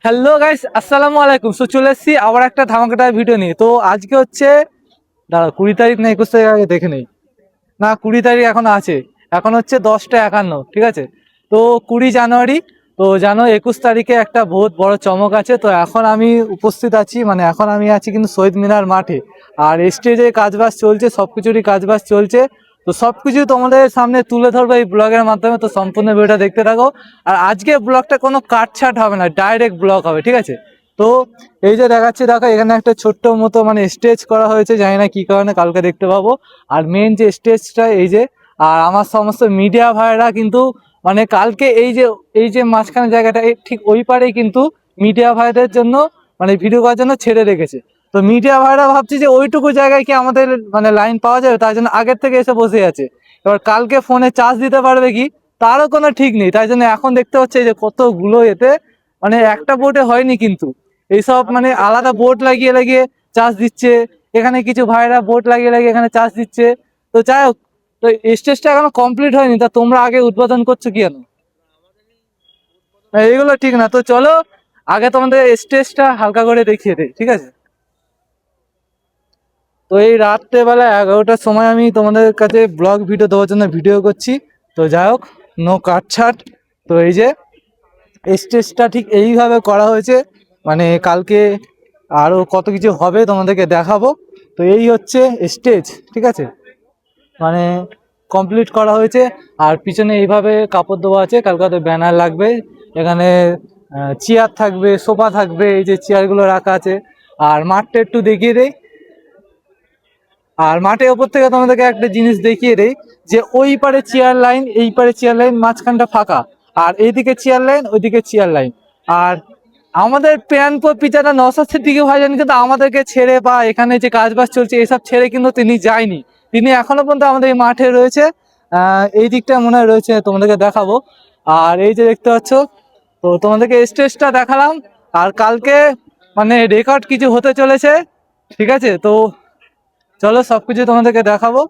Hello guys, আসসালামু আলাইকুম। So চলে এসেছি আবার একটা ধামাকাদার ভিডিও নিয়ে। তো আজকে হচ্ছে 20 তারিখ না 21 তারিখ, আগে দেখে নেই। না, 20 তারিখ এখন আছে, এখন হচ্ছে 10টা 51, ঠিক আছে। তো 20 জানুয়ারি, তো জানো 21 তারিখে একটা বহুত বড় চমক আছে। তো এখন আমি উপস্থিত আছি, মানে এখন আমি আছি কিন্তু শহীদ মিনার মাঠে। আর স্টেজে কাজবাজ চলছে, সবকিছুরই কাজবাজ চলছে। তো সবকিছু তোমাদের সামনে তুলে ধরবো এই ব্লগের মাধ্যমে। তো সম্পূর্ণ ভিডিওটা দেখতে থাকো। আর আজকে ব্লগটা কোনো কাটছাট হবে না, ডাইরেক্ট ব্লগ হবে, ঠিক আছে। তো এই যে দেখাচ্ছি, দেখো এখানে একটা ছোট্ট মতো মানে স্টেজ করা হয়েছে, জানি না কি কারণে, কালকে দেখতে পাবো। আর মেন যে স্টেজটা এই যে, আর আমার সমস্ত মিডিয়া ভাইরা কিন্তু মানে কালকে এই যে মাঝখানে জায়গাটা, এই ঠিক ওই পারেই কিন্তু মিডিয়া ভাইদের জন্য মানে ভিডিও করার জন্য ছেড়ে রেখেছে। তো মিডিয়া ভাইরা ভাবছে যে ওইটুকু জায়গায় কি আমাদের মানে লাইন পাওয়া যাবে, তার জন্য আগের থেকে এসে বসে আছে। এবার কালকে ফোনে চার্জ দিতে পারবে কি তারও কোনো ঠিক নেই, তাই জন্য এখন দেখতে হচ্ছে যে কতগুলো এতে মানে একটা বোর্ডে হয়নি কিন্তু এইসব মানে আলাদা বোর্ড লাগিয়ে লাগিয়ে চার্জ দিচ্ছে। এখানে কিছু ভাইরা বোর্ড লাগিয়ে লাগিয়ে এখানে চার্জ দিচ্ছে। তো যাই হোক, তো স্টেজটা এখনো কমপ্লিট হয়নি, তা তোমরা আগে উদ্বোধন করছো কি কেন? এইগুলো ঠিক না। তো চলো আগে তোমাদের স্টেজটা হালকা করে দেখিয়ে দেই, ঠিক আছে। তো এই রাত্রেবেলা 11টার সময় আমি তোমাদের কাছে ব্লগ ভিডিও দেওয়ার জন্য ভিডিও করছি। তো যাই হোক, নো কাটছাট। তো এই যে স্টেজটা ঠিক এইভাবে করা হয়েছে, মানে কালকে আরো কত কিছু হবে তোমাদেরকে দেখাবো। তো এই হচ্ছে স্টেজ, ঠিক আছে, মানে কমপ্লিট করা হয়েছে। আর পিছনে এইভাবে কাপড় দেওয়া আছে, কালকে ব্যানার লাগবে। এখানে চেয়ার থাকবে, সোফা থাকবে, এই যে চেয়ারগুলো রাখা আছে। আর মাঠটা একটু দেখিয়ে দেই। আর মাঠের ওপর থেকে তোমাদেরকে একটা জিনিস দেখিয়ে দেই, যে ওই পারে চেয়ার লাইন, এই পারে চেয়ার লাইন, মাঝখানটা ফাঁকা। আর এইদিকে চেয়ার লাইন, ওইদিকে চেয়ার লাইন। আর আমাদের প্যান পিছাটা নওশাদ সিদ্দিকী ভাইজান কিন্তু আমাদেরকে ছেড়ে, বা এখানে যে কাজবাজ চলছে এসব ছেড়ে কিন্তু তিনি যায়নি। তিনি এখনো পর্যন্ত আমাদের এই মাঠে রয়েছে। এই দিকটা মনে হয় রয়েছে, তোমাদেরকে দেখাবো। আর এই যে দেখতে পাচ্ছ, তো তোমাদেরকে স্টেজটা দেখালাম। আর কালকে মানে রেকর্ড কিছু হতে চলেছে, ঠিক আছে। তো চলো সবকিছু তোমাদেরকে দেখাবো।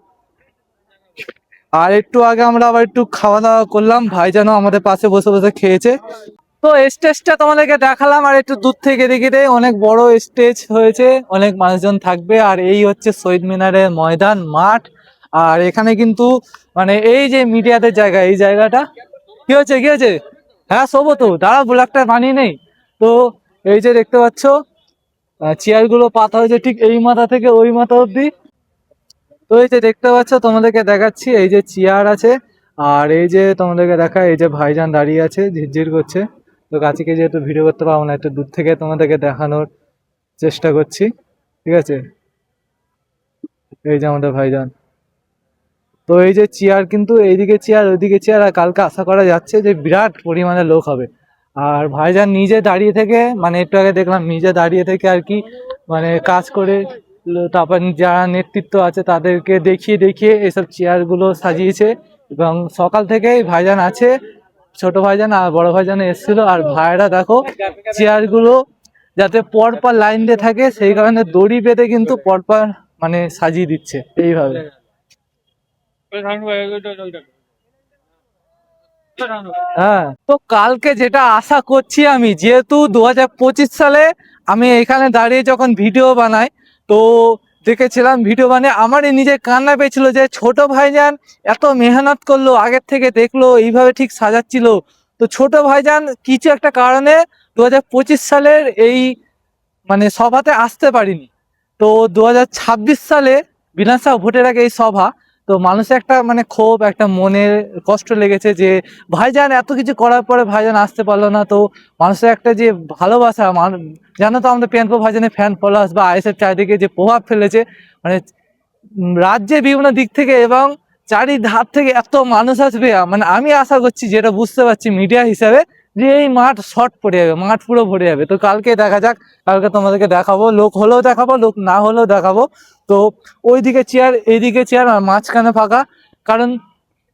আর একটু আগে আমরা আবার একটু খাওয়া দাওয়া করলাম, ভাইজানও আমাদের পাশে বসে বসে খেয়েছে। তো স্টেজটা তোমাদেরকে দেখালাম, আর একটু দূর থেকে দেখে দেয়, অনেক বড় স্টেজ হয়েছে, অনেক মানুষজন থাকবে। আর এই হচ্ছে শহীদ মিনারের ময়দান মাঠ। আর এখানে কিন্তু মানে এই যে মিডিয়াদের জায়গা, এই জায়গাটা কি হচ্ছে কি হচ্ছে, হ্যাঁ শোবো তো, দাঁড়া ব্লগটা বানিয়ে নেই। তো এই যে দেখতে পাচ্ছ, চেয়ার গুলো পাতা হয়েছে ঠিক এই মাথা থেকে ওই মাথা অব্দি। তো এই যে দেখতে পাচ্ছ, তোমাদেরকে দেখাচ্ছি, এই যে চেয়ার আছে। আর এই যে তোমাদেরকে দেখায়, এই যে ভাইজান দাঁড়িয়ে আছে, ঝিরঝির করছে। তো কাছে যেহেতু ভিডিও করতে পারবো না, একটু দূর থেকে তোমাদেরকে দেখানোর চেষ্টা করছি, ঠিক আছে। এই যে আমাদের ভাইজান। তো এই যে চেয়ার কিন্তু এইদিকে চেয়ার, ওইদিকে চেয়ার। আর কালকে আশা করা যাচ্ছে যে বিরাট পরিমাণে লোক হবে। আর ভাইজান নিজে দাঁড়িয়ে থেকে, মানে একটু আগে দেখলাম নিজে দাঁড়িয়ে থেকে আর কি মানে কাজ করে, তারপর যারা নেতৃত্ব আছে তাদেরকে দেখিয়ে দেখিয়ে এসব চেয়ারগুলো সাজিয়েছে। এবং সকাল থেকেই ভাইজান আছে, ছোট ভাইজান আর বড় ভাইজান এসেছিল। আর ভাইরা দেখো চেয়ারগুলো যাতে পরপর লাইন দিয়ে থাকে, সেই কারণে দড়ি বেঁধে কিন্তু পরপর মানে সাজিয়ে দিচ্ছে এইভাবে। হ্যাঁ, তো কালকে যেটা আশা করছি আমি, যেহেতু 2025 সালে আমি এখানে দাঁড়িয়ে যখন ভিডিও বানাই, তো দেখেছিলাম ভিডিও বানিয়ে আমারই নিজের কান্না পেয়েছিল যে ছোট ভাইজান এত মেহনত করলো, আগের থেকে দেখলো এইভাবে ঠিক সাজাচ্ছিল। তো ছোট ভাইজান কিছু একটা কারণে 2025 সালের এই মানে সভাতে আসতে পারিনি। তো 2026 সালে বিধানসভা ভোটের আগে এই সভা, তো মানুষের একটা মানে ক্ষোভ, একটা মনের কষ্ট লেগেছে যে ভাইজান এত কিছু করার পরে ভাইজান আসতে পারলো না। তো মানুষের একটা যে ভালোবাসা, জানো তো আমাদের প্রিয়াঙ্কা ভাইজানের ফ্যান ফলোয়ার্স বা আইএসএফ চারিদিকে যে প্রভাব ফেলেছে, মানে রাজ্যে বিভিন্ন দিক থেকে এবং চারিধার থেকে এত মানুষ আসবে, মানে আমি আশা করছি, যেটা বুঝতে পারছি মিডিয়া হিসাবে, যে এই মাঠ শর্ট পড়ে যাবে, মাঠ পুরো ভরে যাবে। তো কালকে দেখা যাক, কালকে তোমাদেরকে দেখাবো, লোক হলেও দেখাবো, লোক না হলেও দেখাবো। তো ওইদিকে চেয়ার, এইদিকে চেয়ার, আর মাঝখানে ফাঁকা। কারণ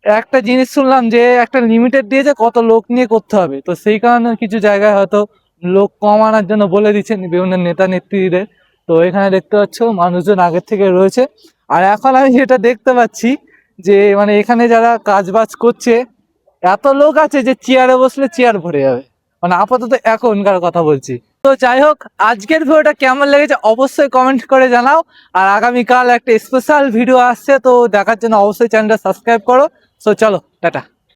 একটা জিনিস শুনলাম যে একটা লিমিটেড দিয়েছে কত লোক নিয়ে করতে হবে, তো সেই কারণে কিছু জায়গায় হয়তো লোক কম আনার জন্য বলে দিচ্ছেন বিভিন্ন নেতা নেত্রীদের। তো এখানে দেখতে পাচ্ছ মানুষজন আগের থেকে রয়েছে। আর এখন আমি যেটা দেখতে পাচ্ছি যে মানে এখানে যারা কাজ বাজ করছে এত লোক আছে যে চেয়ারে বসলে চেয়ার ভরে যাবে, মানে আপাতত এখনকার কথা বলছি। তো যাই হোক, আজকের ভিডিওটা কেমন লেগেছে অবশ্যই কমেন্ট করে জানাও। আর আগামীকাল একটা স্পেশাল ভিডিও আসছে, তো দেখার জন্য অবশ্যই চ্যানেলটা সাবস্ক্রাইব করো। সো চলো টাটা।